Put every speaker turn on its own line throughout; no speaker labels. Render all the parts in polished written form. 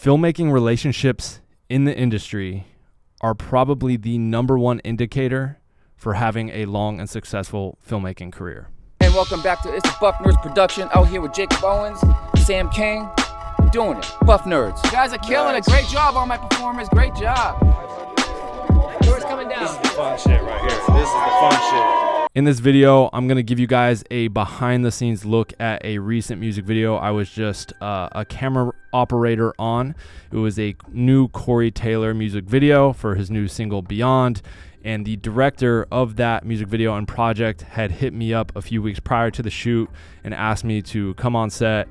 Filmmaking relationships in the industry are probably the number one indicator for having a long and successful filmmaking career.
And welcome back to It's a Buff Nerds production. Out here with Jakob Owens, Sam King, doing it. Buff Nerds. You guys are killing it. Great job, all my performers. Great job. Doors coming down.
This is the fun shit right here. This is the fun shit.
In this video, I'm going to give you guys a behind the scenes look at a recent music video I was just a camera operator on. It was a new Corey Taylor music video for his new single Beyond. And the director of that music video and project had hit me up a few weeks prior to the shoot and asked me to come on set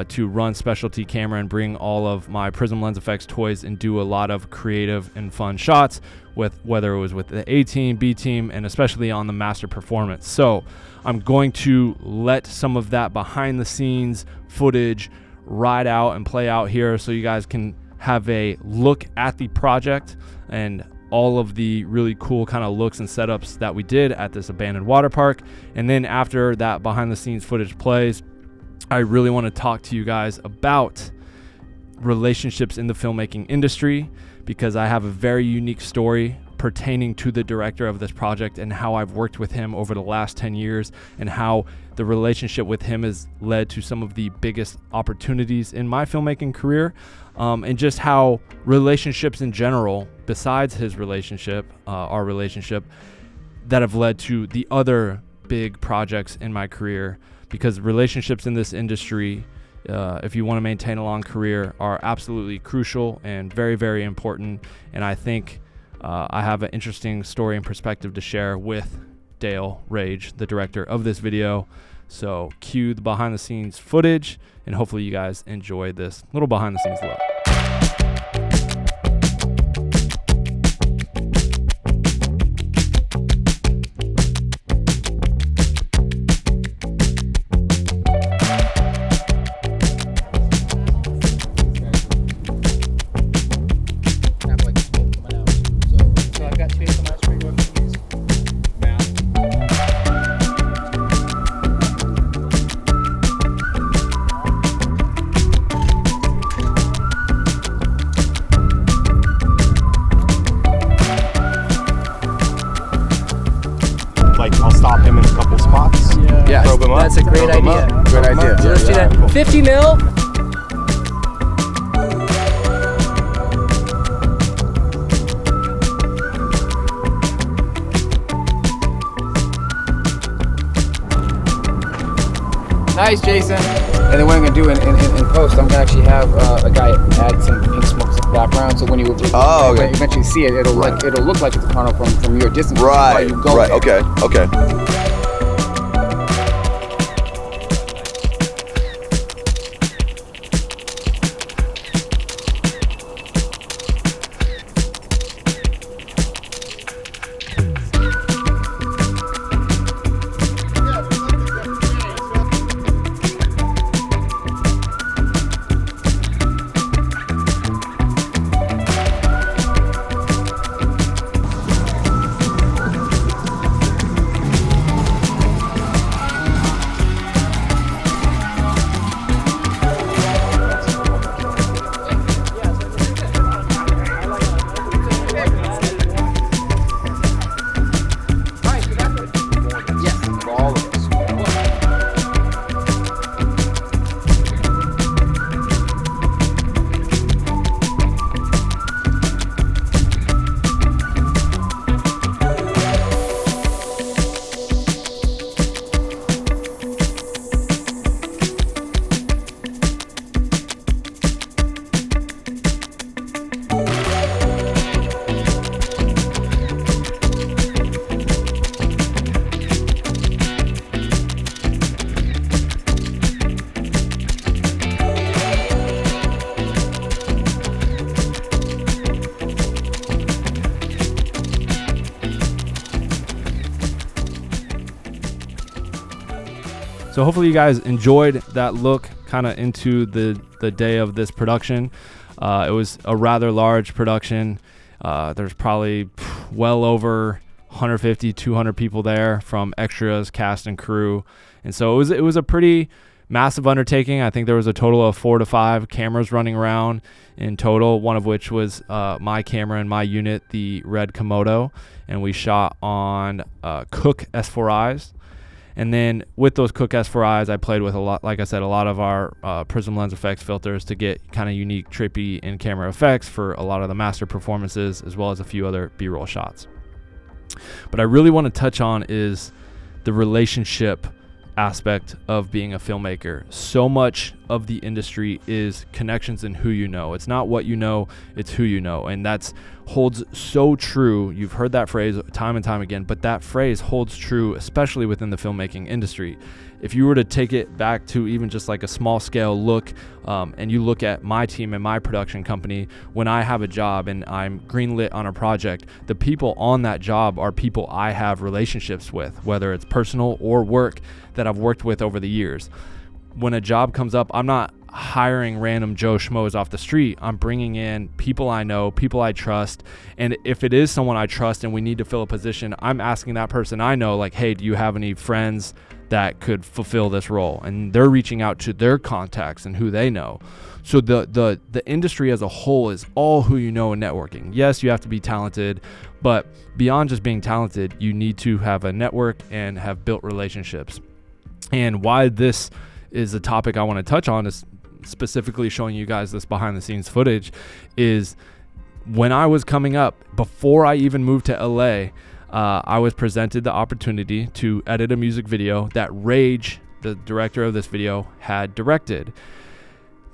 to run specialty camera and bring all of my Prism Lens Effects toys and do a lot of creative and fun shots, with whether it was with the A team, B team, and especially on the master performance. So I'm going to let some of that behind the scenes footage ride out and play out here so you guys can have a look at the project and all of the really cool kind of looks and setups that we did at this abandoned water park. And then after that behind the scenes footage plays, I really want to talk to you guys about relationships in the filmmaking industry, because I have a very unique story pertaining to the director of this project and how I've worked with him over the last 10 years and how the relationship with him has led to some of the biggest opportunities in my filmmaking career, and just how relationships in general, besides his relationship, our relationship, that have led to the other big projects in my career. Because relationships in this industry, if you want to maintain a long career, are absolutely crucial and very, very important. And I think I have an interesting story and perspective to share with Dale Rage, the director of this video. So cue the behind the scenes footage, and hopefully you guys enjoy this little behind the scenes look.
I'll stop him in a couple spots.
Yeah,
Probe him up.
that's a great idea. Great idea. So let's do that.
Cool.
50 mil. Nice, Jason. And then what I'm gonna do in post, I'm gonna actually have a guy add some pink smoke background, so when you when you eventually see it, it'll look like it's a tunnel from your distance.
Right.
You go
right.
there.
Okay.
So hopefully you guys enjoyed that look kind of into the day of this production. It was a rather large production. There's probably well over 150, 200 people there, from extras, cast, and crew. And so it was a pretty massive undertaking. I think there was a total of 4 to 5 cameras running around in total, one of which was my camera and my unit, the red Komodo, and we shot on Cook S4Is. And then with those Cook S4Is, I played with a lot, like I said, a lot of our Prism Lens Effects filters to get kind of unique, trippy in-camera effects for a lot of the master performances, as well as a few other B-roll shots. But I really want to touch on is the relationship aspect of being a filmmaker. So much of the industry is connections and who you know. It's not what you know, it's who you know. And that's holds so true. You've heard that phrase time and time again, but that phrase holds true, especially within the filmmaking industry. If you were to take it back to even just like a small scale look, and you look at my team and my production company, when I have a job and I'm greenlit on a project, the people on that job are people I have relationships with, whether it's personal or work that I've worked with over the years. When a job comes up, I'm not hiring random Joe Schmoes off the street. I'm bringing in people I know, people I trust. And if it is someone I trust and we need to fill a position, I'm asking that person I know, like, hey, do you have any friends that could fulfill this role? And they're reaching out to their contacts and who they know. So the industry as a whole is all who you know and networking. Yes, you have to be talented, but beyond just being talented, you need to have a network and have built relationships. And why this is a topic I want to touch on, is specifically showing you guys this behind the scenes footage, is when I was coming up, before I even moved to LA, I was presented the opportunity to edit a music video that Rage, the director of this video, had directed.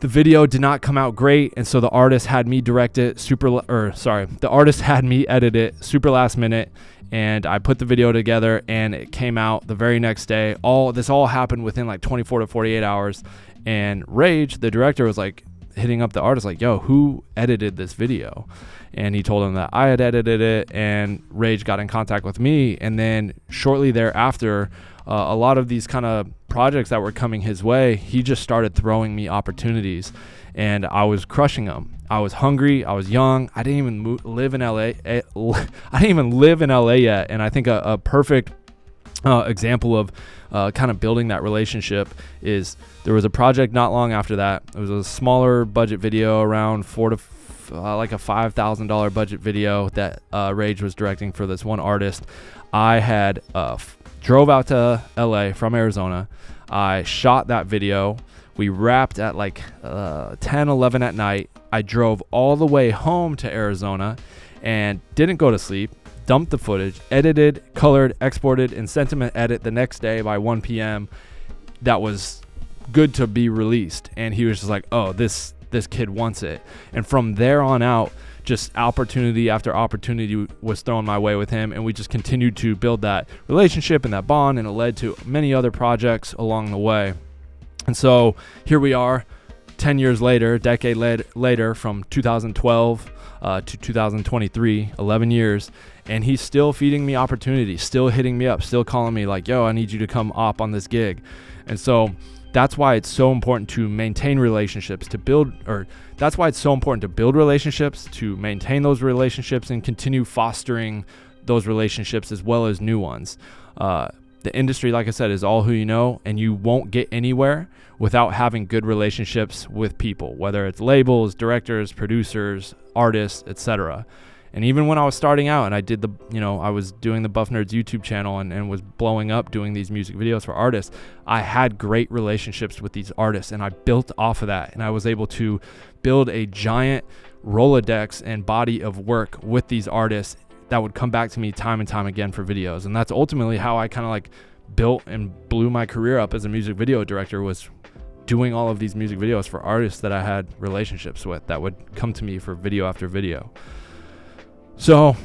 The video did not come out great, and so the artist had me direct it the artist had me edit it super last minute, and I put the video together and it came out the very next day. This all happened within like 24 to 48 hours, and Rage, the director, was like hitting up the artist like, yo, who edited this video? And he told him that I had edited it, and Rage got in contact with me. And then shortly thereafter, a lot of these kind of projects that were coming his way, he just started throwing me opportunities, and I was crushing them. I was hungry. I was young. I didn't even live in LA. I didn't even live in LA yet. And I think a perfect example of kind of building that relationship is there was a project not long after that. It was a smaller budget video, around like a $5,000 budget video that Rage was directing for this one artist. I had drove out to LA from Arizona. I shot that video. We wrapped at like 10, 11 at night. I drove all the way home to Arizona and didn't go to sleep. Dumped the footage, edited, colored, exported, and sent him an edit the next day by 1 p.m. that was good to be released. And he was just like, oh, this kid wants it. And from there on out, just opportunity after opportunity was thrown my way with him, and we just continued to build that relationship and that bond, and it led to many other projects along the way. And so here we are 10 years later, a decade later, from 2012 to 2023, 11 years, and he's still feeding me opportunities, still hitting me up, still calling me like, yo, I need you to come op on this gig. And so that's why it's so important to maintain relationships, that's why it's so important to build relationships, to maintain those relationships, and continue fostering those relationships as well as new ones. The industry, like I said, is all who you know, and you won't get anywhere without having good relationships with people, whether it's labels, directors, producers, artists, etc. And even when I was starting out and I was doing the Buff Nerds YouTube channel and was blowing up doing these music videos for artists, I had great relationships with these artists, and I built off of that, and I was able to build a giant Rolodex and body of work with these artists that would come back to me time and time again for videos. And that's ultimately how I kind of like built and blew my career up as a music video director, was doing all of these music videos for artists that I had relationships with that would come to me for video after video. So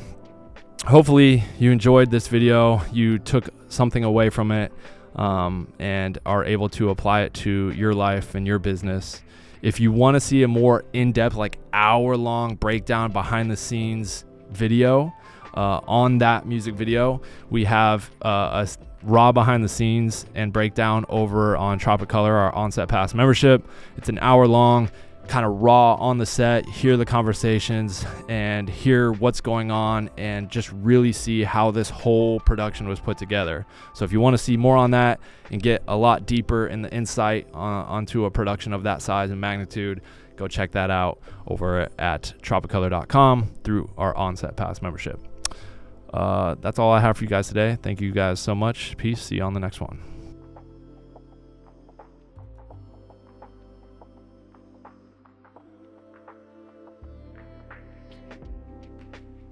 hopefully you enjoyed this video, you took something away from it, and are able to apply it to your life and your business. If you want to see a more in-depth, like hour-long breakdown behind the scenes video on that music video, we have a raw behind the scenes and breakdown over on Tropicolor, our on-set pass membership. It's an hour long, kind of raw on the set, hear the conversations and hear what's going on, and just really see how this whole production was put together. So if you want to see more on that and get a lot deeper in the insight onto a production of that size and magnitude, go check that out over at tropicolor.com through our On-Set Pass membership. That's all I have for you guys today. Thank you guys so much. Peace. See you on the next one.